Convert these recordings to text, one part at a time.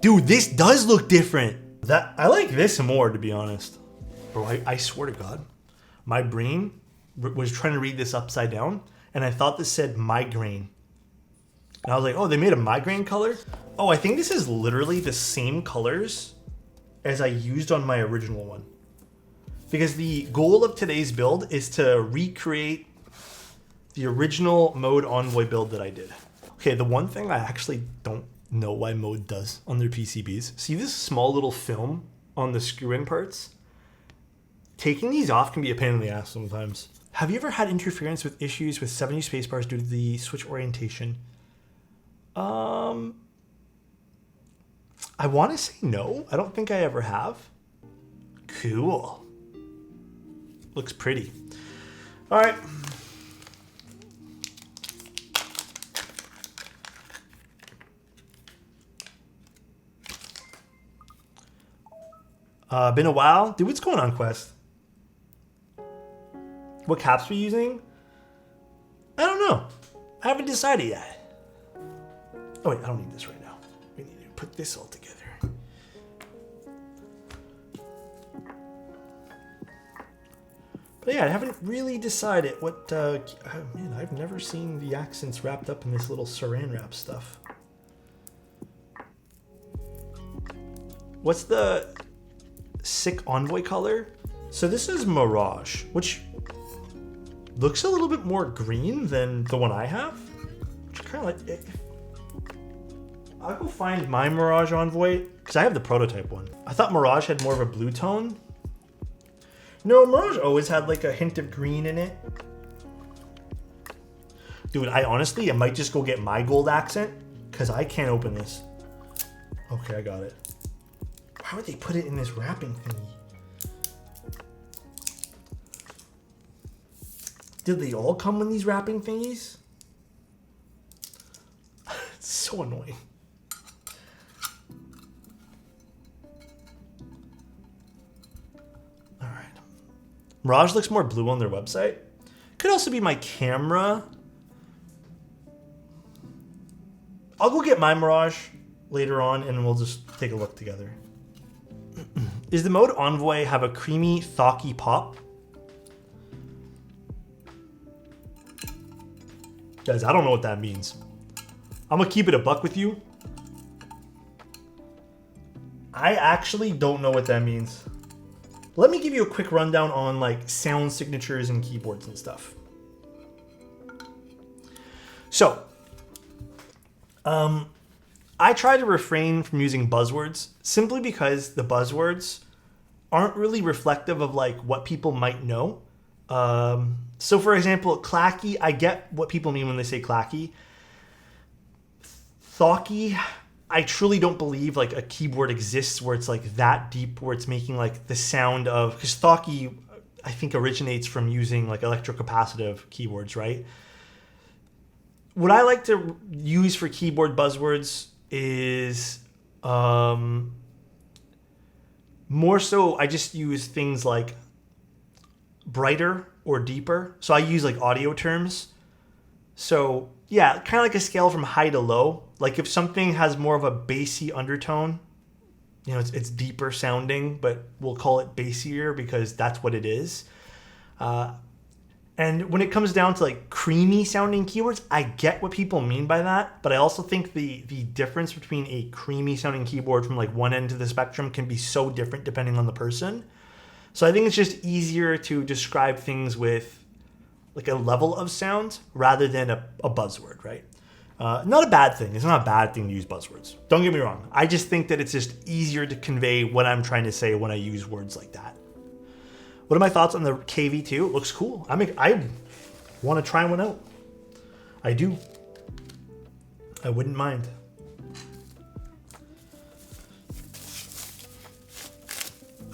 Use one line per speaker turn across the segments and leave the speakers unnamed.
Dude, this does look different. I like this more, to be honest. Bro, I swear to God, my brain was trying to read this upside down, and I thought this said migraine. And I was like, oh, they made a migraine color? Oh, I think this is literally the same colors as I used on my original one. Because the goal of today's build is to recreate the original Mode Envoy build that I did. Okay, the one thing I actually don't know why Mode does on their PCBs. See this small little film on the screw-in parts? Taking these off can be a pain in the ass sometimes. Have you ever had interference with issues with 70 spacebars due to the switch orientation? I want to say no. I don't think I ever have. Cool. Looks pretty. All right. Been a while. Dude, what's going on, Quest? What caps are we using? I don't know. I haven't decided yet. Oh wait, I don't need this right now. We need to put this all together. But yeah, I haven't really decided what, oh man, I've never seen the accents wrapped up in this little saran wrap stuff. What's the sick Envoy color? So this is Mirage, which looks a little bit more green than the one I have. Which kind of like, I'll go find my Mirage Envoy, because I have the prototype one. I thought Mirage had more of a blue tone. No, Mirage always had like a hint of green in it. Dude, I might just go get my gold accent, because I can't open this. Okay, I got it. Why would they put it in this wrapping thingy? Did they all come in these wrapping thingies? It's so annoying. All right. Mirage looks more blue on their website. Could also be my camera. I'll go get my Mirage later on and we'll just take a look together. Is the Mode Envoy have a creamy, thocky pop? Guys, I don't know what that means. I'm gonna keep it a buck with you. I actually don't know what that means. Let me give you a quick rundown on like sound signatures and keyboards and stuff. So, I try to refrain from using buzzwords simply because the buzzwords aren't really reflective of like what people might know. So for example, clacky, I get what people mean when they say clacky. Thocky, I truly don't believe like a keyboard exists where it's like that deep, where it's making like the sound of, because thocky, I think originates from using like electrocapacitive keyboards, right? What I like to use for keyboard buzzwords is more so I just use things like brighter or deeper. So I use like audio terms. So yeah, kind of like a scale from high to low. Like if something has more of a bassy undertone, you know, it's deeper sounding, but we'll call it bassier because that's what it is. And when it comes down to like creamy sounding keyboards, I get what people mean by that, but I also think the difference between a creamy sounding keyboard from like one end of the spectrum can be so different depending on the person. So I think it's just easier to describe things with like a level of sound rather than a buzzword, right? Not a bad thing. It's not a bad thing to use buzzwords. Don't get me wrong. I just think that it's just easier to convey what I'm trying to say when I use words like that. What are my thoughts on the KV2? It looks cool. I want to try one out. I do. I wouldn't mind.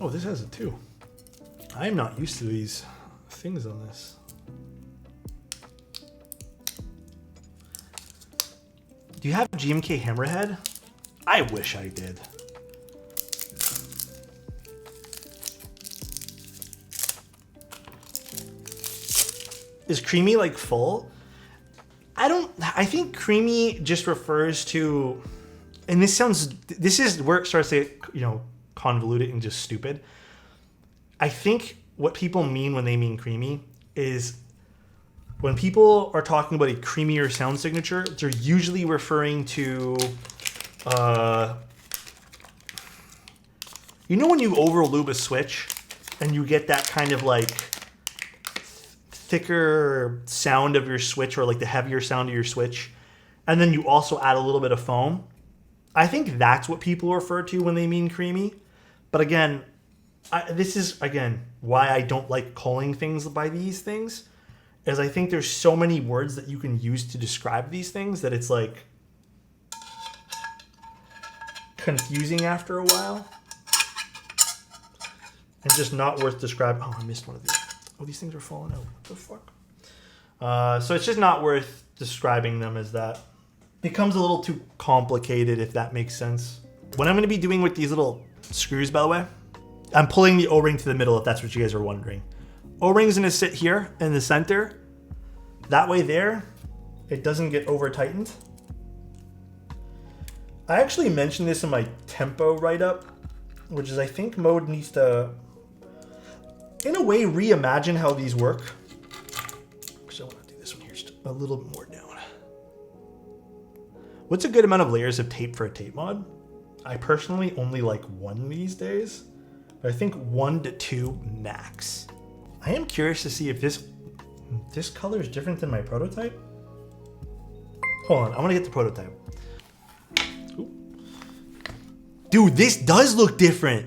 Oh, this has it too. I'm not used to these things on this. Do you have GMK Hammerhead? I wish I did. Is creamy like full? I think creamy just refers to and this is where it starts to get, you know, convoluted and just stupid. I think what people mean when they mean creamy is when people are talking about a creamier sound signature, they're usually referring to, you know, when you over lube a switch and you get that kind of like thicker sound of your switch, or like the heavier sound of your switch, and then you also add a little bit of foam. I think that's what people refer to when they mean creamy. But again, this is, again, why I don't like calling things by these things, is I think there's so many words that you can use to describe these things that it's like confusing after a while and just not worth describing. Oh, I missed one of these. Oh, these things are falling out. What the fuck? So it's just not worth describing them as that. Becomes a little too complicated, if that makes sense. What I'm going to be doing with these little screws, by the way, I'm pulling the O-ring to the middle, if that's what you guys are wondering. O-ring's going to sit here in the center. That way there, it doesn't get over-tightened. I actually mentioned this in my tempo write-up, which is I think Mode needs to, in a way, reimagine how these work. So I want to do this one here just a little bit more down. What's a good amount of layers of tape for a tape mod? I personally only like one these days, but I think 1 to 2 max. I am curious to see if this color is different than my prototype. Hold on, I want to get the prototype. Ooh. Dude, this does look different.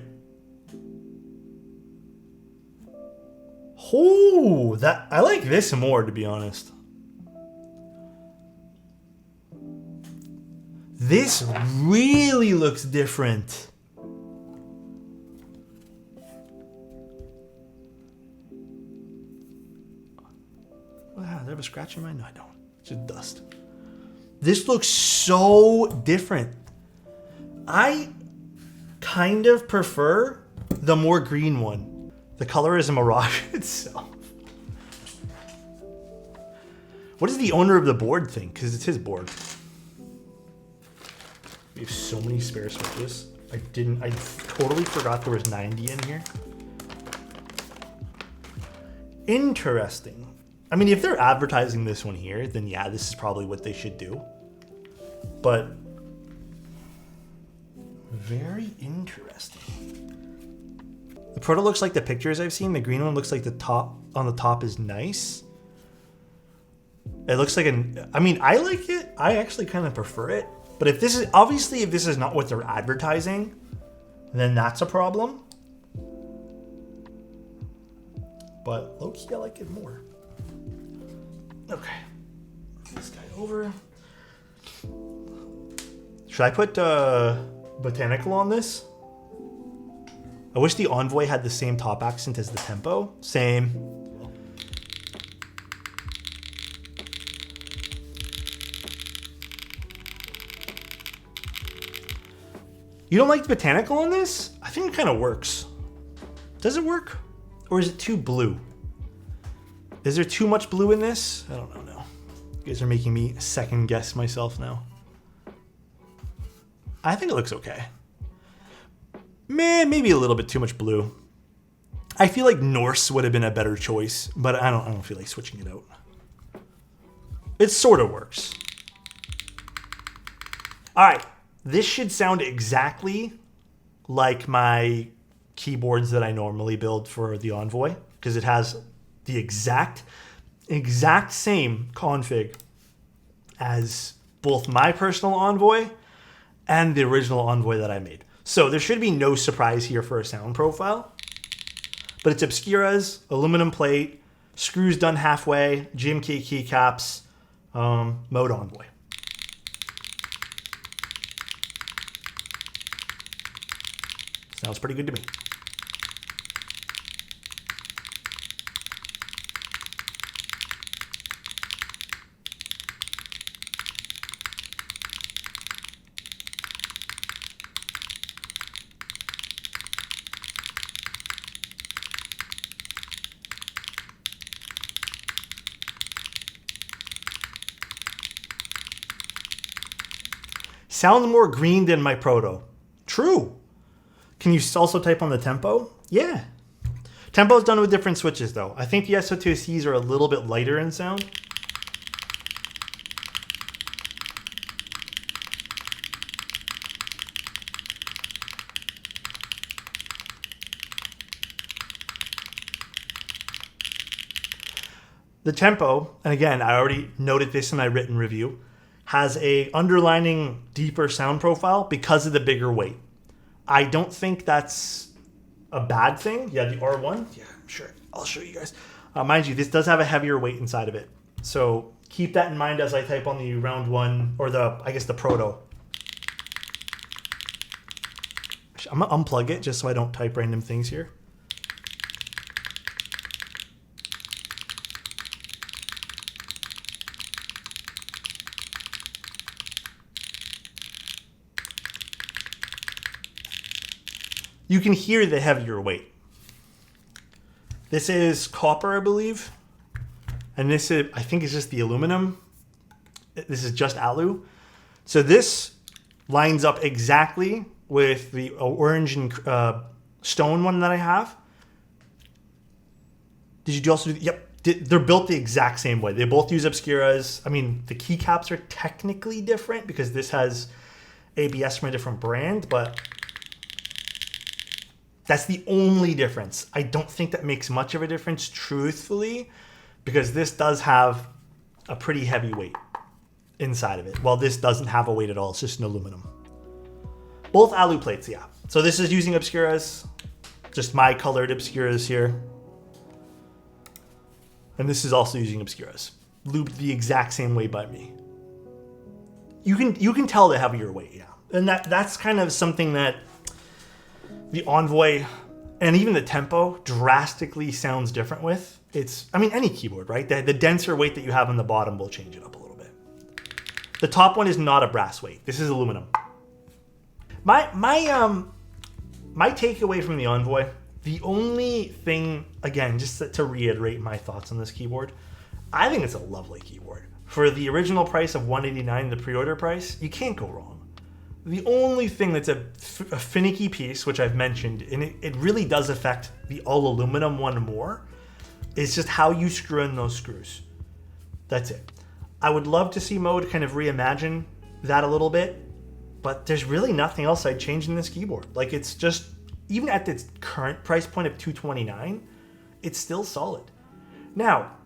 Oh, I like this more, to be honest. This really looks different. Wow, do I have a scratch in mine? No, I don't. It's just dust. This looks so different. I kind of prefer the more green one. The color is a mirage itself. What does the owner of the board think? Because it's his board. We have so many spare switches. I totally forgot there was 90 in here. Interesting. I mean, if they're advertising this one here, then yeah, this is probably what they should do. But very interesting. The proto looks like the pictures I've seen. The green one looks like the top on the top is nice. It looks like I mean, I like it. I actually kind of prefer it. But if this is, obviously, if this is not what they're advertising, then that's a problem. But low-key, I like it more. Okay. This guy over. Should I put Botanical on this? I wish the Envoy had the same top accent as the Tempo. Same. You don't like the Botanical on this? I think it kind of works. Does it work? Or is it too blue? Is there too much blue in this? I don't know now. You guys are making me second guess myself now. I think it looks okay. Maybe a little bit too much blue. I feel like Norse would have been a better choice, but I don't feel like switching it out. It sort of works. All right. This should sound exactly like my keyboards that I normally build for the Envoy, because it has the exact same config as both my personal Envoy and the original Envoy that I made. So there should be no surprise here for a sound profile, but it's Obscura's, aluminum plate, screws done halfway, GMK Keycaps, Mode Envoy. Sounds pretty good to me. Sounds more green than my Proto. True. Can you also type on the tempo? Yeah. Tempo is done with different switches though. I think the SO2Cs are a little bit lighter in sound. The tempo, and again, I already noted this in my written review, has a underlining deeper sound profile because of the bigger weight. I don't think that's a bad thing. Yeah, the R1. Yeah, sure. I'll show you guys. Mind you, this does have a heavier weight inside of it. So keep that in mind as I type on the round one, or I guess the Proto. I'm gonna unplug it just so I don't type random things here. You can hear the heavier weight. This is copper, I believe. And this is, I think it's just the aluminum. This is just alu. So this lines up exactly with the orange and stone one that I have. Did you also do, yep. They're built the exact same way. They both use Obscuras. I mean, the keycaps are technically different because this has ABS from a different brand, but that's the only difference. I don't think that makes much of a difference, truthfully, because this does have a pretty heavy weight inside of it. Well, this doesn't have a weight at all. It's just an aluminum. Both alu plates, yeah. So this is using Obscuras, just my colored Obscuras here. And this is also using Obscuras, looped the exact same way by me. You can tell the heavier weight, yeah. And that's kind of something that the Envoy and even the tempo drastically sounds different with. It's, I mean, any keyboard, right? The denser weight that you have on the bottom will change it up a little bit. The top one is not a brass weight. This is aluminum. My takeaway from the Envoy, the only thing, again, just to reiterate my thoughts on this keyboard, I think it's a lovely keyboard. For the original price of $189, the pre-order price, you can't go wrong. The only thing that's a finicky piece, which I've mentioned, and it really does affect the all aluminum one more, is just how you screw in those screws. That's it. I would love to see Mode kind of reimagine that a little bit, but there's really nothing else I'd change in this keyboard. Like, it's just, even at its current price point of $229, it's still solid. Now,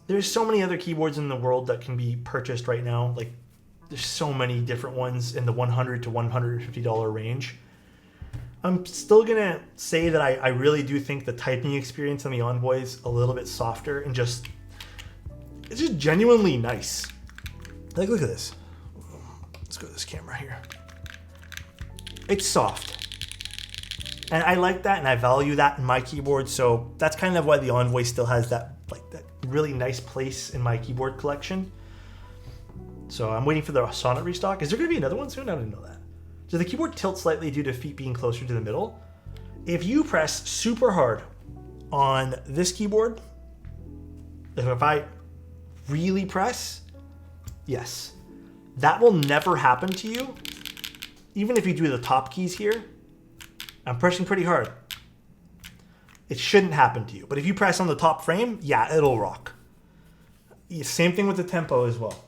there's so many other keyboards in the world that can be purchased right now. Like, there's so many different ones in the $100 to $150 range. I'm still gonna say that I really do think the typing experience on the Envoy is a little bit softer and it's just genuinely nice. Like, look at this. Let's go to this camera here. It's soft. And I like that and I value that in my keyboard. So that's kind of why the Envoy still has that, like, that really nice place in my keyboard collection. So I'm waiting for the Sonnet restock. Is there going to be another one soon? I didn't know that. Does the keyboard tilt slightly due to feet being closer to the middle? If you press super hard on this keyboard, if I really press, yes, that will never happen to you. Even if you do the top keys here, I'm pressing pretty hard. It shouldn't happen to you. But if you press on the top frame, yeah, it'll rock. Same thing with the tempo as well.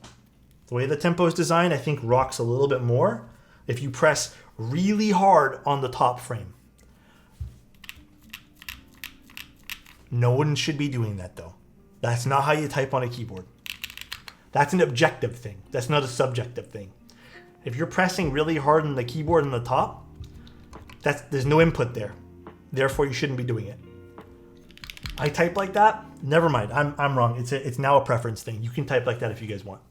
The way the tempo is designed, I think rocks a little bit more if you press really hard on the top frame. No one should be doing that though. That's not how you type on a keyboard. That's an objective thing. That's not a subjective thing. If you're pressing really hard on the keyboard on the top, there's no input there. Therefore, you shouldn't be doing it. I type like that. Never mind. I'm wrong. It's now a preference thing. You can type like that if you guys want.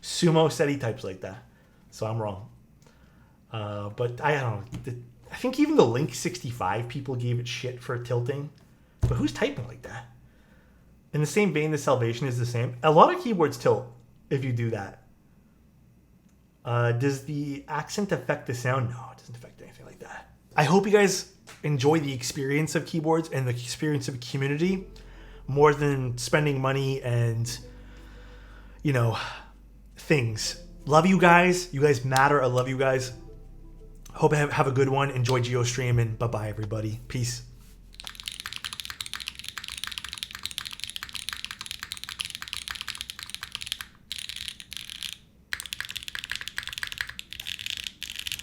Sumo said he types like that, so I'm wrong. But I don't know. I think even the Link 65 people gave it shit for tilting. But who's typing like that? In the same vein, the Salvation is the same. A lot of keyboards tilt if you do that. Does the accent affect the sound? No, it doesn't affect anything like that. I hope you guys enjoy the experience of keyboards and the experience of a community more than spending money and, you know, things. Love you guys. You guys matter. I love you guys. Hope I have a good one. Enjoy GeoStream, and bye-bye, everybody. Peace.